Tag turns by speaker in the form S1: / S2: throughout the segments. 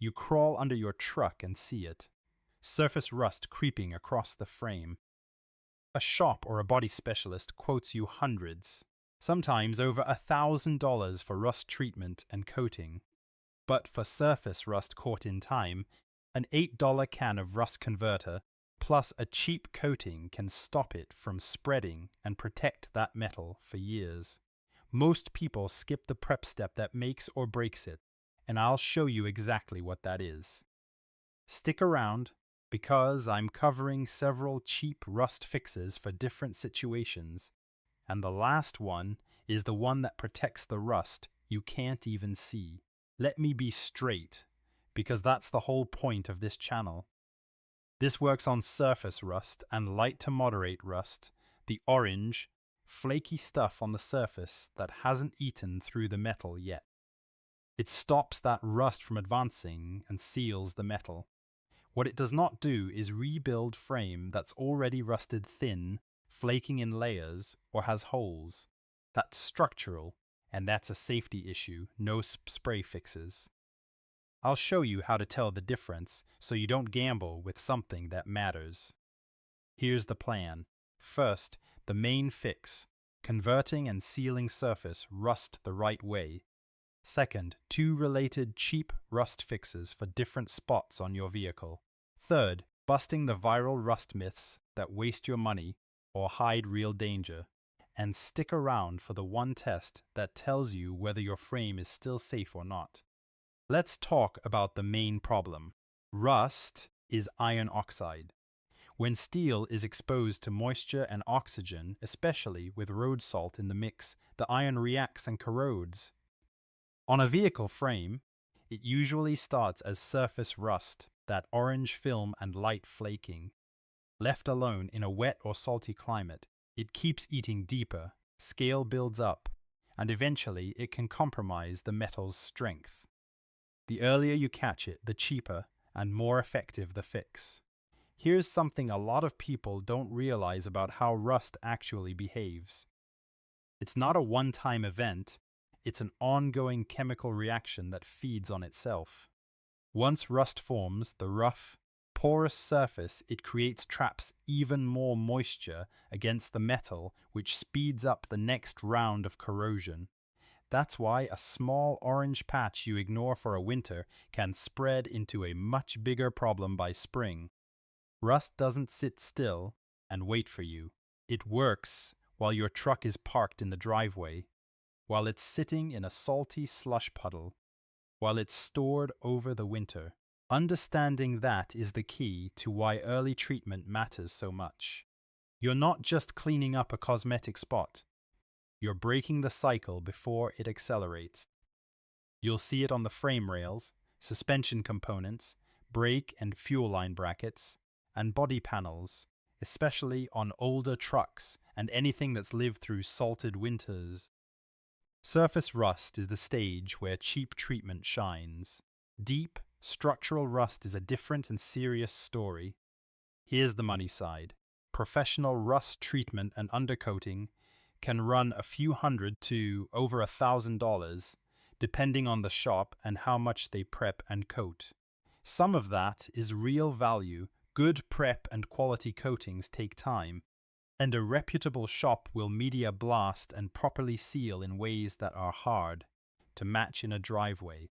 S1: You crawl under your truck and see it. Surface rust creeping across the frame. A shop or a body specialist quotes you hundreds, sometimes over $1,000 for rust treatment and coating. But for surface rust caught in time, an $8 can of rust converter plus a cheap coating can stop it from spreading and protect that metal for years. Most people skip the prep step that makes or breaks it, and I'll show you exactly what that is. Stick around, because I'm covering several cheap rust fixes for different situations, and the last one is the one that protects the rust you can't even see. Let me be straight, because that's the whole point of this channel. This works on surface rust and light to moderate rust, the orange, flaky stuff on the surface that hasn't eaten through the metal yet. It stops that rust from advancing and seals the metal. What it does not do is rebuild frame that's already rusted thin, flaking in layers, or has holes. That's structural, and that's a safety issue, no spray fixes. I'll show you how to tell the difference so you don't gamble with something that matters. Here's the plan. First, the main fix, converting and sealing surface rust the right way. Second, 2 related cheap rust fixes for different spots on your vehicle. Third, busting the viral rust myths that waste your money or hide real danger. And stick around for the one test that tells you whether your frame is still safe or not. Let's talk about the main problem. Rust is iron oxide. When steel is exposed to moisture and oxygen, especially with road salt in the mix, the iron reacts and corrodes. On a vehicle frame, it usually starts as surface rust, that orange film and light flaking. Left alone in a wet or salty climate, it keeps eating deeper, scale builds up, and eventually it can compromise the metal's strength. The earlier you catch it, the cheaper and more effective the fix. Here's something a lot of people don't realize about how rust actually behaves. It's not a one-time event, it's an ongoing chemical reaction that feeds on itself. Once rust forms, the rough, porous surface, it creates traps even more moisture against the metal, which speeds up the next round of corrosion. That's why a small orange patch you ignore for a winter can spread into a much bigger problem by spring. Rust doesn't sit still and wait for you. It works while your truck is parked in the driveway, while it's sitting in a salty slush puddle, while it's stored over the winter. Understanding that is the key to why early treatment matters so much. You're not just cleaning up a cosmetic spot. You're breaking the cycle before it accelerates. You'll see it on the frame rails, suspension components, brake and fuel line brackets, and body panels, especially on older trucks and anything that's lived through salted winters. Surface rust is the stage where cheap treatment shines. Deep, structural rust is a different and serious story. Here's the money side. Professional rust treatment and undercoating can run a few hundred to over $1,000, depending on the shop and how much they prep and coat. Some of that is real value. Good prep and quality coatings take time, and a reputable shop will media blast and properly seal in ways that are hard to match in a driveway.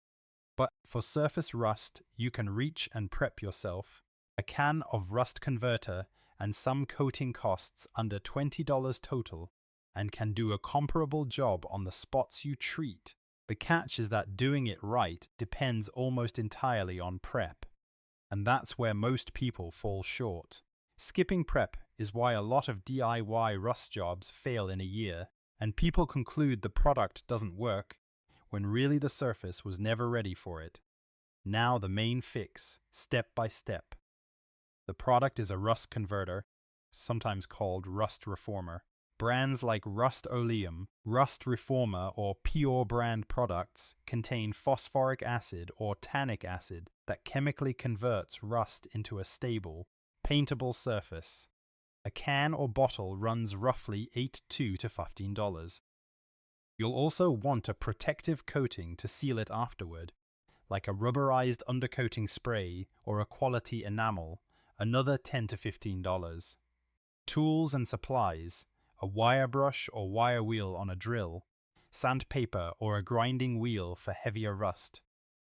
S1: But for surface rust, you can reach and prep yourself. A can of rust converter and some coating costs under $20 total and can do a comparable job on the spots you treat. The catch is that doing it right depends almost entirely on prep, and that's where most people fall short. Skipping prep is why a lot of DIY rust jobs fail in a year, and people conclude the product doesn't work when really the surface was never ready for it. Now the main fix, step by step. The product is a rust converter, sometimes called rust reformer. Brands like Rust-Oleum, Rust Reformer, or Pure brand products contain phosphoric acid or tannic acid that chemically converts rust into a stable, paintable surface. A can or bottle runs roughly $8 to $15. You'll also want a protective coating to seal it afterward. like a rubberized undercoating spray or a quality enamel, another $10 to $15. Tools and supplies, a wire brush or wire wheel on a drill, sandpaper or a grinding wheel for heavier rust,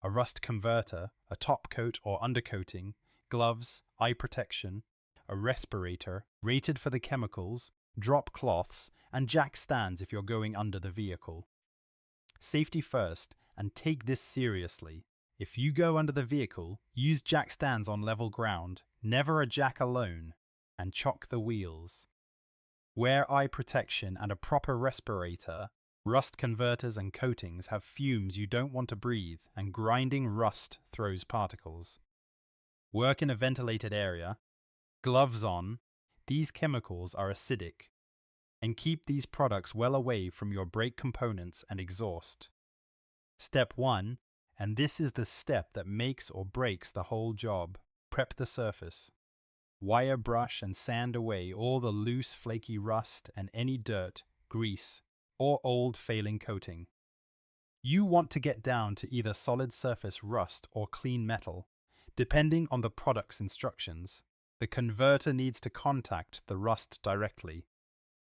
S1: a rust converter, a top coat or undercoating, gloves, eye protection, a respirator, rated for the chemicals, drop cloths, and jack stands if you're going under the vehicle. Safety first, and take this seriously. If you go under the vehicle, use jack stands on level ground, never a jack alone, and chock the wheels. Wear eye protection and a proper respirator. Rust converters and coatings have fumes you don't want to breathe, and grinding rust throws particles. Work in a ventilated area. Gloves on. These chemicals are acidic. And keep these products well away from your brake components and exhaust. Step 1, and this is the step that makes or breaks the whole job. Prep the surface. Wire brush and sand away all the loose, flaky rust and any dirt, grease, or old failing coating. You want to get down to either solid surface rust or clean metal, depending on the product's instructions. The converter needs to contact the rust directly.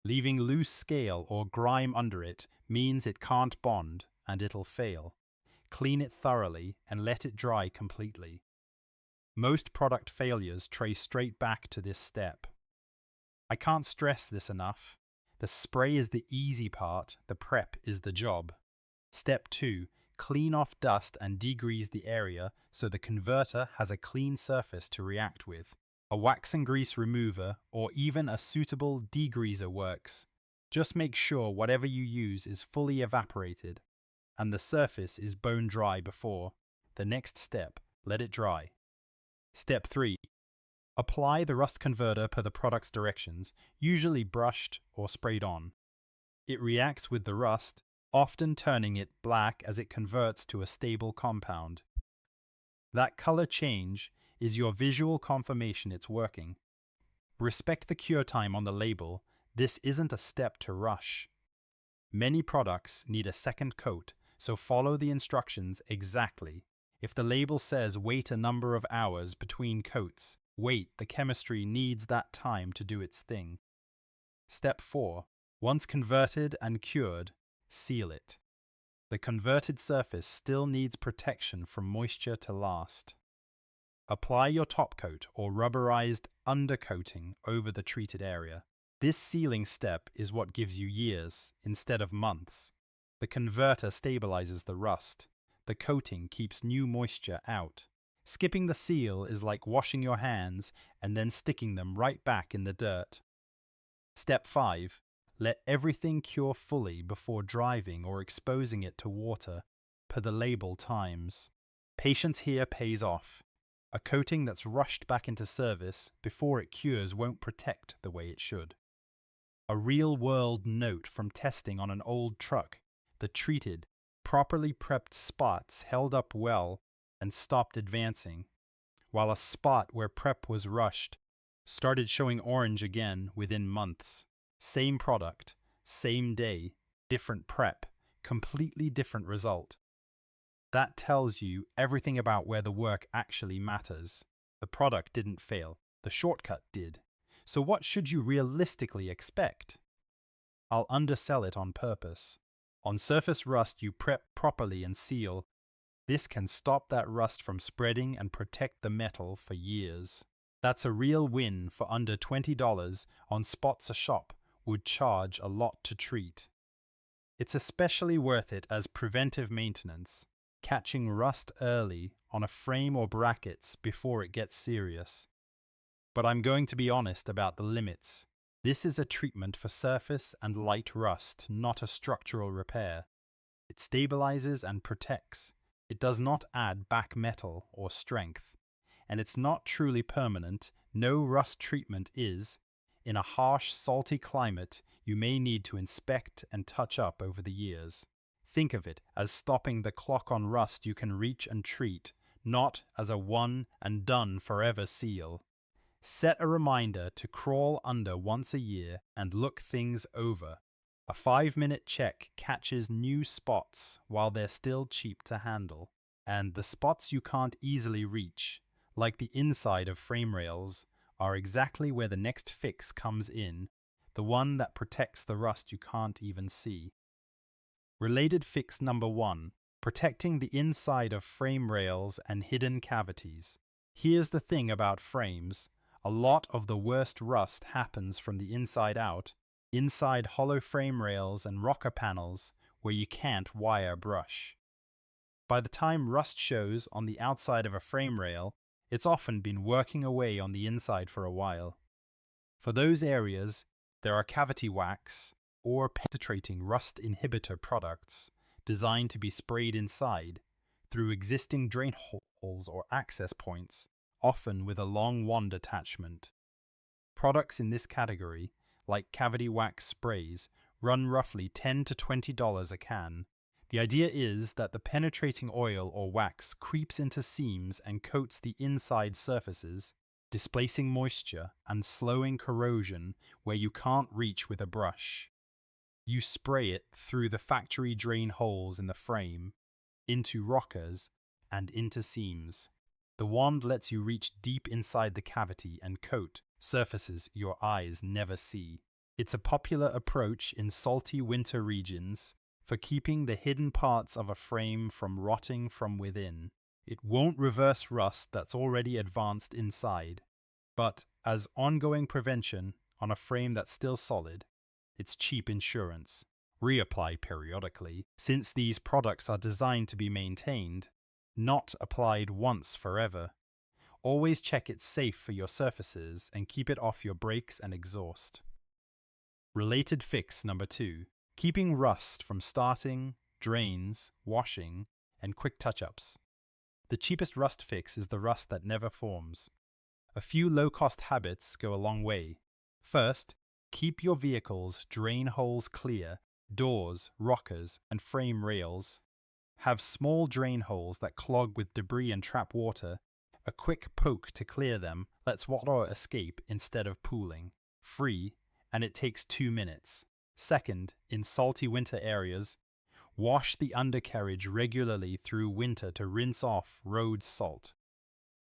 S1: Leaving loose scale or grime under it means it can't bond and it'll fail. Clean it thoroughly and let it dry completely. Most product failures trace straight back to this step. I can't stress this enough. The spray is the easy part, the prep is the job. Step 2. Clean off dust and degrease the area so the converter has a clean surface to react with. A wax and grease remover or even a suitable degreaser works. Just make sure whatever you use is fully evaporated and the surface is bone dry before. The next step, let it dry. Step 3. Apply the rust converter per the product's directions, usually brushed or sprayed on. It reacts with the rust, often turning it black as it converts to a stable compound. That color change is your visual confirmation it's working. Respect the cure time on the label. This isn't a step to rush. Many products need a second coat, so follow the instructions exactly. If the label says wait a number of hours between coats, wait, the chemistry needs that time to do its thing. Step 4. Once converted and cured, seal it. The converted surface still needs protection from moisture to last. Apply your top coat or rubberized undercoating over the treated area. This sealing step is what gives you years instead of months. The converter stabilizes the rust. The coating keeps new moisture out. Skipping the seal is like washing your hands and then sticking them right back in the dirt. Step 5. Let everything cure fully before driving or exposing it to water, per the label times. Patience here pays off. A coating that's rushed back into service before it cures won't protect the way it should. A real-world note from testing on an old truck: the treated, properly prepped spots held up well and stopped advancing, while a spot where prep was rushed started showing orange again within months. Same product, same day, different prep, completely different result. That tells you everything about where the work actually matters. The product didn't fail, the shortcut did. So what should you realistically expect? I'll undersell it on purpose. On surface rust, you prep properly and seal. This can stop that rust from spreading and protect the metal for years. That's a real win for under $20 on spots a shop would charge a lot to treat. It's especially worth it as preventive maintenance, catching rust early on a frame or brackets before it gets serious. But I'm going to be honest about the limits. This is a treatment for surface and light rust, not a structural repair. It stabilizes and protects. It does not add back metal or strength. And it's not truly permanent. No rust treatment is. In a harsh, salty climate, you may need to inspect and touch up over the years. Think of it as stopping the clock on rust you can reach and treat, not as a one and done forever seal. Set a reminder to crawl under once a year and look things over. A 5-minute check catches new spots while they're still cheap to handle. And the spots you can't easily reach, like the inside of frame rails, are exactly where the next fix comes in, the one that protects the rust you can't even see. Related fix number 1, protecting the inside of frame rails and hidden cavities. Here's the thing about frames. A lot of the worst rust happens from the inside out, inside hollow frame rails and rocker panels where you can't wire brush. By the time rust shows on the outside of a frame rail, it's often been working away on the inside for a while. For those areas, there are cavity wax or penetrating rust inhibitor products designed to be sprayed inside through existing drain holes or access points, often with a long wand attachment. Products in this category, like cavity wax sprays, run roughly $10 to $20 a can. The idea is that the penetrating oil or wax creeps into seams and coats the inside surfaces, displacing moisture and slowing corrosion where you can't reach with a brush. You spray it through the factory drain holes in the frame, into rockers, and into seams. The wand lets you reach deep inside the cavity and coat surfaces your eyes never see. It's a popular approach in salty winter regions for keeping the hidden parts of a frame from rotting from within. It won't reverse rust that's already advanced inside, but as ongoing prevention on a frame that's still solid, it's cheap insurance. Reapply periodically, since these products are designed to be maintained, not applied once forever. Always check it's safe for your surfaces and keep it off your brakes and exhaust. Related fix number 2. Keeping rust from starting, drains, washing, and quick touch-ups. The cheapest rust fix is the rust that never forms. A few low-cost habits go a long way. First, keep your vehicle's drain holes clear, doors, rockers, and frame rails. Have small drain holes that clog with debris and trap water. A quick poke to clear them lets water escape instead of pooling. Free, and it takes 2 minutes. Second, in salty winter areas, wash the undercarriage regularly through winter to rinse off road salt.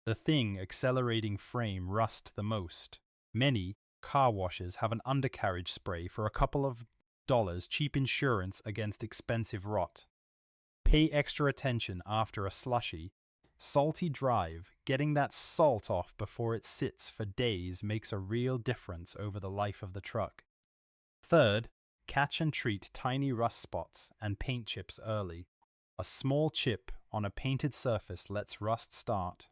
S1: The thing accelerating frame rust the most. Many car washes have an undercarriage spray for a couple of dollars, cheap insurance against expensive rot. Pay extra attention after a slushy, salty drive. Getting that salt off before it sits for days makes a real difference over the life of the truck. Third, catch and treat tiny rust spots and paint chips early. A small chip on a painted surface lets rust start.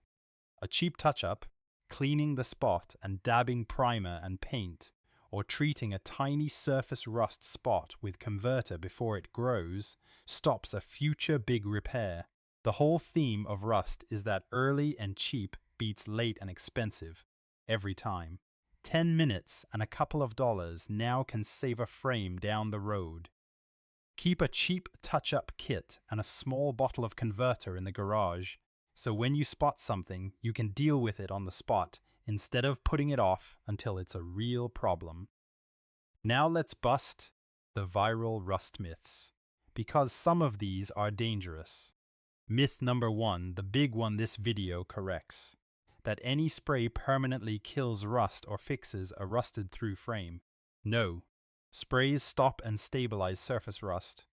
S1: A cheap touch-up, cleaning the spot and dabbing primer and paint, or treating a tiny surface rust spot with converter before it grows, stops a future big repair. The whole theme of rust is that early and cheap beats late and expensive, every time. 10 minutes and a couple of dollars now can save a frame down the road. Keep a cheap touch-up kit and a small bottle of converter in the garage, so when you spot something, you can deal with it on the spot instead of putting it off until it's a real problem. Now let's bust the viral rust myths, because some of these are dangerous. Myth number 1, the big one this video corrects, that any spray permanently kills rust or fixes a rusted through frame. No, sprays stop and stabilize surface rust.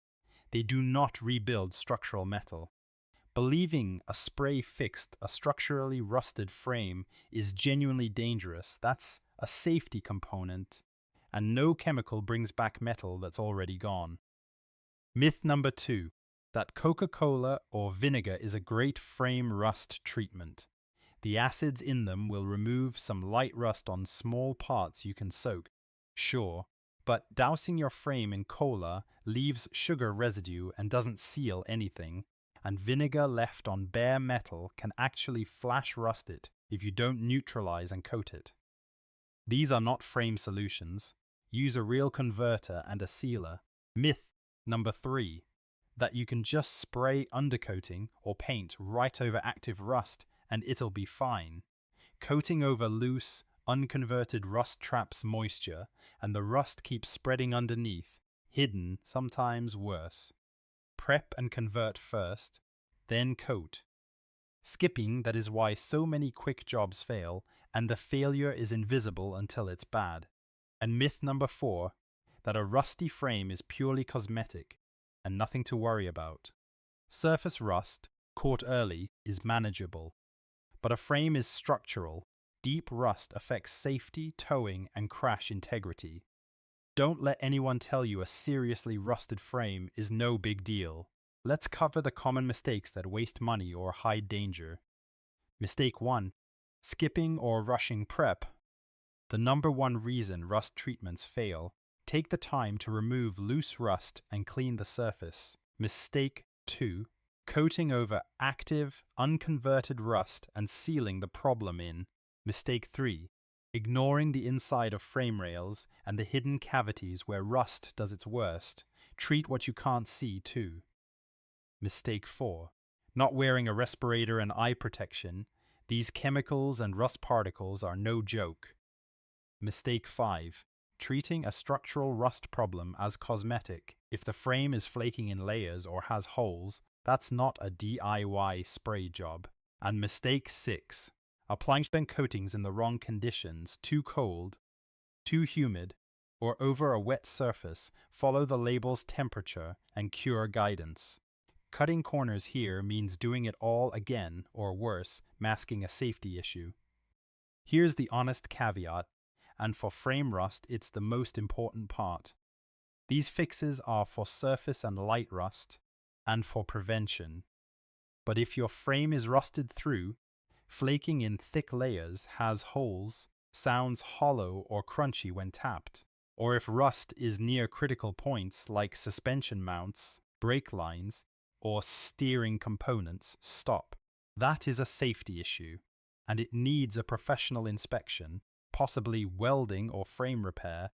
S1: They do not rebuild structural metal. Believing a spray fixed a structurally rusted frame is genuinely dangerous. That's a safety component, and no chemical brings back metal that's already gone. Myth number 2, that Coca-Cola or vinegar is a great frame rust treatment. The acids in them will remove some light rust on small parts you can soak, sure, but dousing your frame in cola leaves sugar residue and doesn't seal anything, and vinegar left on bare metal can actually flash rust it if you don't neutralize and coat it. These are not frame solutions. Use a real converter and a sealer. Myth number 3, that you can just spray undercoating or paint right over active rust and it'll be fine. Coating over loose, unconverted rust traps moisture, and the rust keeps spreading underneath, hidden, sometimes worse. Prep and convert first, then coat. Skipping, that is why so many quick jobs fail, and the failure is invisible until it's bad. And myth number 4, that a rusty frame is purely cosmetic and nothing to worry about. Surface rust, caught early, is manageable. But a frame is structural. Deep rust affects safety, towing, and crash integrity. Don't let anyone tell you a seriously rusted frame is no big deal. Let's cover the common mistakes that waste money or hide danger. Mistake 1. Skipping or rushing prep. The number one reason rust treatments fail. Take the time to remove loose rust and clean the surface. Mistake 2. Coating over active, unconverted rust and sealing the problem in. Mistake 3. Ignoring the inside of frame rails and the hidden cavities where rust does its worst. Treat what you can't see too. Mistake 4. Not wearing a respirator and eye protection. These chemicals and rust particles are no joke. Mistake 5. Treating a structural rust problem as cosmetic. If the frame is flaking in layers or has holes, that's not a DIY spray job. And mistake 6. Applying coatings in the wrong conditions, too cold, too humid, or over a wet surface. Follow the label's temperature and cure guidance. Cutting corners here means doing it all again, or worse, masking a safety issue. Here's the honest caveat, and for frame rust, it's the most important part. These fixes are for surface and light rust, and for prevention. But if your frame is rusted through, flaking in thick layers, has holes, sounds hollow or crunchy when tapped, or if rust is near critical points like suspension mounts, brake lines, or steering components, stop. That is a safety issue, and it needs a professional inspection, possibly welding or frame repair,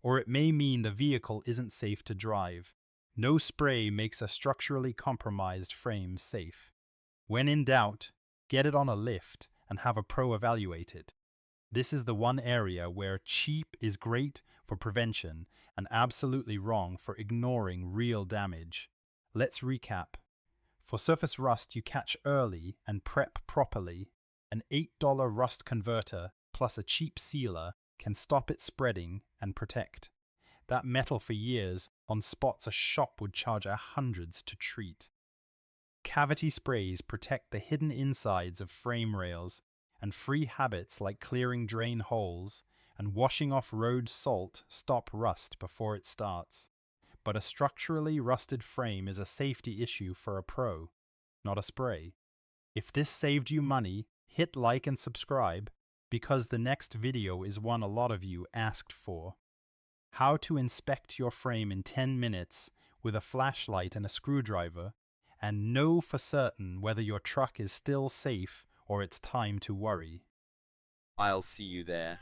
S1: or it may mean the vehicle isn't safe to drive. No spray makes a structurally compromised frame safe. When in doubt, get it on a lift and have a pro evaluate it. This is the one area where cheap is great for prevention and absolutely wrong for ignoring real damage. Let's recap. For surface rust you catch early and prep properly. An $8 rust converter plus a cheap sealer can stop it spreading and protect that metal for years on spots a shop would charge hundreds to treat. Cavity sprays protect the hidden insides of frame rails, and free habits like clearing drain holes and washing off road salt stop rust before it starts. But a structurally rusted frame is a safety issue for a pro, not a spray. If this saved you money, hit like and subscribe, because the next video is one a lot of you asked for. How to inspect your frame in 10 minutes with a flashlight and a screwdriver, and know for certain whether your truck is still safe or it's time to worry.
S2: I'll see you there.